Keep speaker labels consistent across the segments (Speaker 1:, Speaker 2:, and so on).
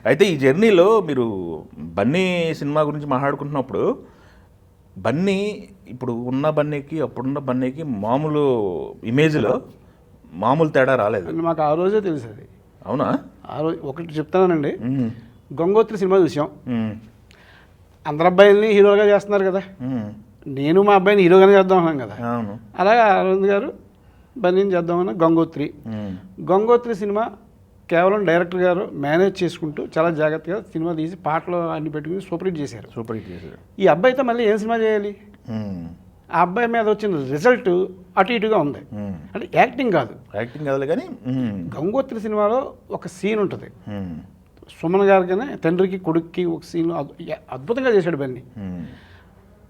Speaker 1: అయితే ఈ జర్నీలో మీరు బన్నీ సినిమా గురించి మాట్లాడుకుంటున్నప్పుడు బన్నీ ఇప్పుడు ఉన్న బన్నీకి అప్పుడున్న బన్నీకి మామూలు ఇమేజ్లో మామూలు తేడా రాలేదు.
Speaker 2: మాకు ఆ రోజే తెలుసు అది.
Speaker 1: అవునా?
Speaker 2: ఆ రోజు ఒకటి చెప్తానండి, గంగోత్రి సినిమా చూసాం. అందరు అబ్బాయిల్ని హీరోగా చేస్తున్నారు కదా, నేను మా అబ్బాయిని హీరోగానే చేద్దాం అన్నాం కదా. అలాగే అరవింద్ గారు బన్నీని చేద్దామన్న గంగోత్రి సినిమా కేవలం డైరెక్టర్ గారు మేనేజ్ చేసుకుంటూ చాలా జాగ్రత్తగా సినిమా తీసి పాటలు అన్ని పెట్టుకుని సూపర్ హిట్ చేశారు. ఈ అబ్బాయితో మళ్ళీ ఏం సినిమా చేయాలి? ఆ అబ్బాయి మీద వచ్చిన రిజల్ట్ అటు ఇటుగా ఉంది. అంటే యాక్టింగ్ కాదు
Speaker 1: కానీ
Speaker 2: గంగోత్రి సినిమాలో ఒక సీన్ ఉంటుంది, సుమన్ గారికనే తండ్రికి కొడుక్కి ఒక సీన్ అద్భుతంగా చేశాడు బన్నీ.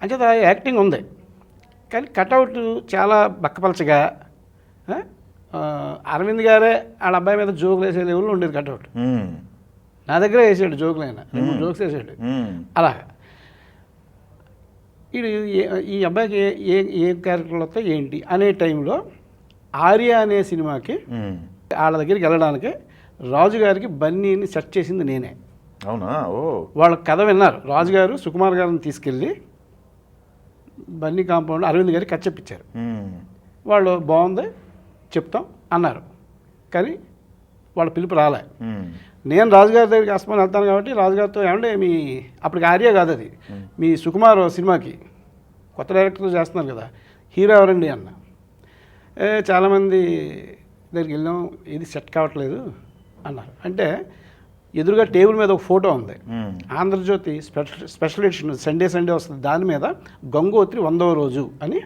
Speaker 2: అంచేత యాక్టింగ్ ఉంది, కానీ కటౌట్ చాలా బక్కపలచగా అరవింద్ గారే వాళ్ళ అబ్బాయి మీద జోకులు వేసే లెవెల్లో ఉండేది కటౌట్. నా దగ్గర వేసాడు జోకులు, అయినా 2 జోక్స్ వేసాడు. అలాగా ఈ అబ్బాయికి ఏ క్యారెక్టర్లు వస్తాయి ఏంటి అనే టైంలో ఆర్య అనే సినిమాకి వాళ్ళ దగ్గరికి వెళ్ళడానికి రాజుగారికి బన్నీని సెట్ చేసింది నేనే.
Speaker 1: అవునా?
Speaker 2: వాళ్ళ కథ విన్నారు. రాజుగారు సుకుమార్ గారిని తీసుకెళ్ళి బన్నీ కాంపౌండ్ అరవింద్ గారికి కథ చెప్పించారు. వాళ్ళు బాగుంది చెప్తాం అన్నారు, కానీ వాళ్ళ పిలుపు రాలే. నేను రాజుగారి దగ్గరికి ఆస్మాన్ వెళ్తాను కాబట్టి రాజుగారితో ఏమంటే మీ అప్పటికి ఆర్య కాదు అది, మీ సుకుమార్ సినిమాకి కొత్త డైరెక్టర్ చేస్తున్నారు కదా, హీరో ఎవరండి అన్న. చాలామంది దగ్గరికి వెళ్ళాం, ఇది సెట్ కావట్లేదు అన్నారు. అంటే ఎదురుగా టేబుల్ మీద ఒక ఫోటో ఉంది, ఆంధ్రజ్యోతి స్పెషల్ ఎడిషన్ సండే వస్తుంది, దాని మీద గంగోత్రి 100వ రోజు అని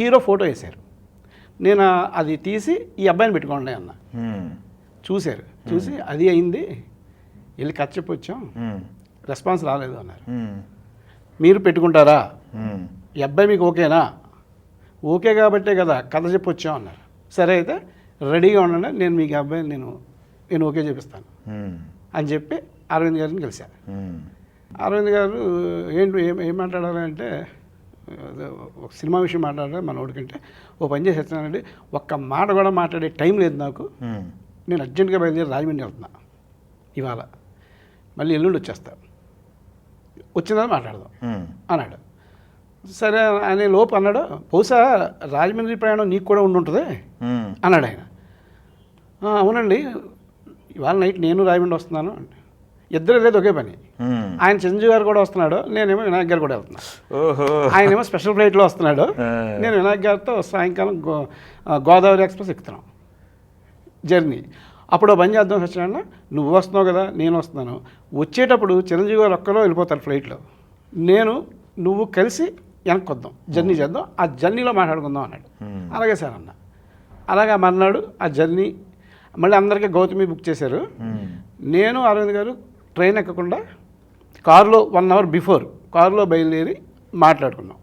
Speaker 2: హీరో ఫోటో వేశారు. నేను అది తీసి ఈ అబ్బాయిని పెట్టుకోండి అన్న. చూశారు, చూసి అది అయింది, వెళ్ళి కథ చెప్పొచ్చాం, రెస్పాన్స్ రాలేదు అన్నారు. మీరు పెట్టుకుంటారా, ఈ అబ్బాయి మీకు ఓకేనా? ఓకే కాబట్టే కదా కథ చెప్పొచ్చాం అన్నారు. సరే అయితే రెడీగా ఉండండి, నేను మీకు అబ్బాయిని నేను ఓకే చేపిస్తాను అని చెప్పి అరవింద్ గారిని కలిశాను. అరవింద్ గారు ఏంటి ఏం మాట్లాడాలంటే, ఒక సినిమా విషయం మాట్లాడాలి మనోడికంటే, ఓ పని చేసేస్తానండి, ఒక్క మాట కూడా మాట్లాడే టైం లేదు నాకు, నేను అర్జెంటుగా బయలుదేరి రాజమండ్రి వెళ్తున్నా ఇవాళ, మళ్ళీ ఎల్లుండి వచ్చేస్తా, వచ్చిందని మాట్లాడదాం అన్నాడు. సరే అనే లోపు అన్నాడు, బహుశా రాజమండ్రి ప్రయాణం నీకు కూడా ఉండుంటుంది అన్నాడు ఆయన. అవునండి, ఇవాళ నైట్ నేను రాజమండ్రి వస్తున్నాను. ఇద్దరు లేదు ఒకే పని. ఆయన చిరంజీవి గారు కూడా వస్తున్నాడు, నేనేమో వినాయక్ గారు కూడా వెళ్తున్నాను. ఆయనేమో స్పెషల్ ఫ్లైట్లో వస్తున్నాడు, నేను వినాయక్ గారితో సాయంకాలం గోదావరి ఎక్స్ప్రెస్ ఎక్కుతున్నాం జర్నీ. అప్పుడు పని చేద్దాం సత్యనారాయణ, నువ్వు వస్తున్నావు కదా నేను వస్తున్నాను, వచ్చేటప్పుడు చిరంజీవి గారు ఒక్కరో వెళ్ళిపోతారు ఫ్లైట్లో, నువ్వు కలిసి వెనక్కి వద్దాం, జర్నీ చేద్దాం, ఆ జర్నీలో మాట్లాడుకుందాం అన్నాడు. అలాగే సార్ అన్న. అలాగే మర్నాడు ఆ జర్నీ మళ్ళీ అందరికీ గౌతమి బుక్ చేశారు. నేను అరవింద్ గారు ట్రైన్ ఎక్కకుండా కారులో 1 అవర్ బిఫోర్ కారులో బయలుదేరి మాట్లాడుకున్నాం,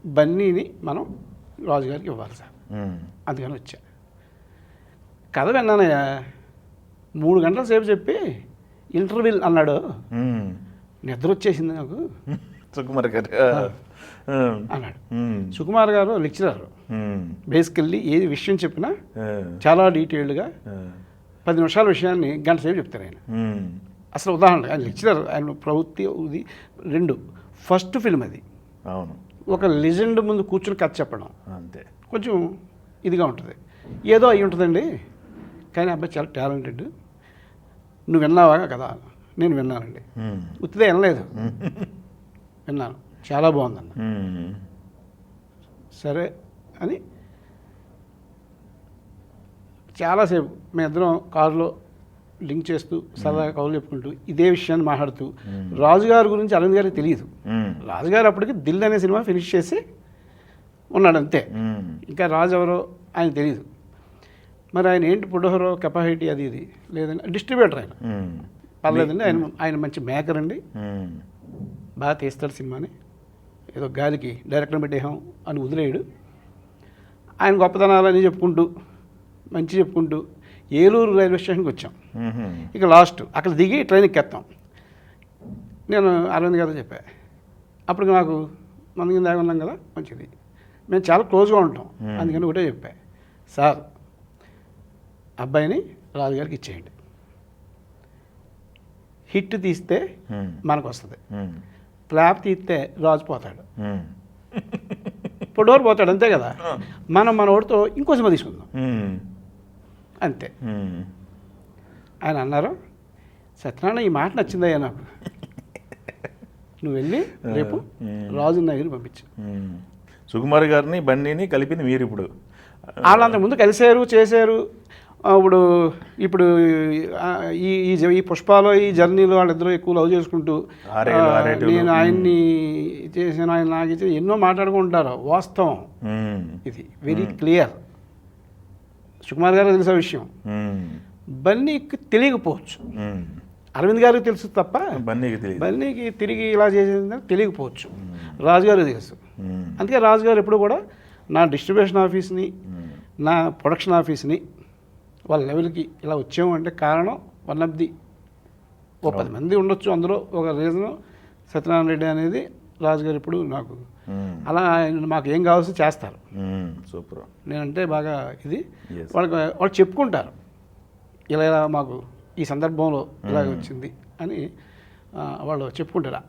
Speaker 2: బన్నీని మనం రాజుగారికి ఇవ్వాలి సార్, అందుకని వచ్చా. కథ విన్నానయ్యా, 3 గంటల సేపు చెప్పి ఇంటర్వ్యూ అన్నాడు, నిద్ర వచ్చేసింది నాకు.
Speaker 1: సుకుమార్ గారు
Speaker 2: అన్నాడు. సుకుమార్ గారు లెక్చరర్, బేసికల్లీ ఏ విషయం చెప్పినా చాలా డీటెయిల్డ్గా 10 నిమిషాల విషయాన్ని గంట సేపు చెప్తారు ఆయన. అసలు ఉదాహరణ, ఆయన లెక్చరర్, ఆయన ప్రవృత్తి ఇది 2 ఫస్ట్ ఫిల్మ్ అది.
Speaker 1: అవును,
Speaker 2: ఒక లెజెండ్ ముందు కూర్చుని కథ చెప్పడం
Speaker 1: అంతే,
Speaker 2: కొంచెం ఇదిగా ఉంటుంది, ఏదో అయి ఉంటుందండి. కానీ అబ్బాయి చాలా టాలెంటెడ్. నువ్వు విన్నావా కదా? నేను విన్నానండి, ఉత్తిదే వినలేదు, విన్నాను, చాలా బాగుందన్న. సరే అని చాలాసేపు మేమిద్దరం కారులో లింక్ చేస్తూ సరదాగా కౌలు చెప్పుకుంటూ ఇదే విషయాన్ని మాట్లాడుతూ, రాజుగారి గురించి అరవింద్ గారికి తెలియదు. రాజుగారు అప్పటికి దిల్ అనే సినిమా ఫినిష్ చేసి ఉన్నాడు అంతే, ఇంకా రాజు ఎవరో ఆయన తెలియదు. మరి ఆయన ఏంటి పుడోహరో కెపాసిటీ అది ఇది లేదండి, డిస్ట్రిబ్యూటర్ ఆయన పర్లేదండి, ఆయన మంచి మేకర్ అండి, బాగా తీస్తాడు సినిమాని, ఏదో గాలికి డైరెక్టర్ పెట్టేహాం అని వదిలేయడు. ఆయన గొప్పతనాలని చెప్పుకుంటూ మంచి చెప్పుకుంటూ ఏలూరు రైల్వే స్టేషన్కి వచ్చాం. ఇక లాస్ట్ అక్కడ దిగి ట్రైన్ ఎక్కేస్తాం. నేను అరవింద్ గారు చెప్పా, అప్పటికి నాకు మన కింద దాకా ఉన్నాం కదా, మంచిది, మేము చాలా క్లోజ్గా ఉంటాం, అందుకని ఒకటే చెప్పా, సార్ అబ్బాయిని రాజుగారికి ఇచ్చేయండి. హిట్ తీస్తే
Speaker 1: Hmm.
Speaker 2: మనకు వస్తుంది,
Speaker 1: Hmm.
Speaker 2: ఫ్లాప్ తీస్తే రాజు పోతాడు,
Speaker 1: Hmm.
Speaker 2: పొడోరు పోతాడు, అంతే కదా. మనం మన ఓడితో ఇంకో సినిమా తీసుకుందాం
Speaker 1: Hmm.
Speaker 2: అంతే.
Speaker 1: Hmm.
Speaker 2: ఆయన అన్నారు, సత్యనారాయణ ఈ మాట నచ్చిందయ్యా నాకు, నువ్వు వెళ్ళి రేపు రాజు దగ్గరికి పంపించు.
Speaker 1: Hmm. సుకుమార్ గారిని బన్నీని కలిపింది మీరు ఇప్పుడు.
Speaker 2: వాళ్ళంత ముందు కలిశారు, చేశారు. ఇప్పుడు ఇప్పుడు ఈ పుష్పాలో ఈ జర్నీలో వాళ్ళిద్దరూ ఎక్కువ లవ్ చేసుకుంటూ నేను ఆయన్ని చేశాను, ఆయన నాకు ఇచ్చి ఎన్నో మాట్లాడుకుంటారు. వాస్తవం ఇది, వెరీ క్లియర్. సుకుమార్ గారికి తెలిసే విషయం, బన్నీకి తెలియకపోవచ్చు, అరవింద్ గారికి తెలుసు తప్ప బన్నీకి తిరిగి ఇలా చేసేది తెలియకపోవచ్చు. రాజుగారికి తెలుసు. అందుకే రాజుగారు ఎప్పుడు కూడా నా డిస్ట్రిబ్యూషన్ ఆఫీస్ని, నా ప్రొడక్షన్ ఆఫీస్ని వాళ్ళ లెవెల్కి ఇలా వచ్చాము అంటే కారణం వన్ ఆఫ్ ది, 10 మంది ఉండొచ్చు అందులో ఒక రీజను సత్యనారాయణ రెడ్డి అనేది రాజుగారు ఇప్పుడు నాకు అలా మాకు ఏం కావాల్సి చేస్తారు.
Speaker 1: సూపర్.
Speaker 2: నేనంటే బాగా ఇది వాళ్ళు చెప్పుకుంటారు, ఇలా మాకు ఈ సందర్భంలో ఇలా వచ్చింది అని వాళ్ళు చెప్పుకుంటారు.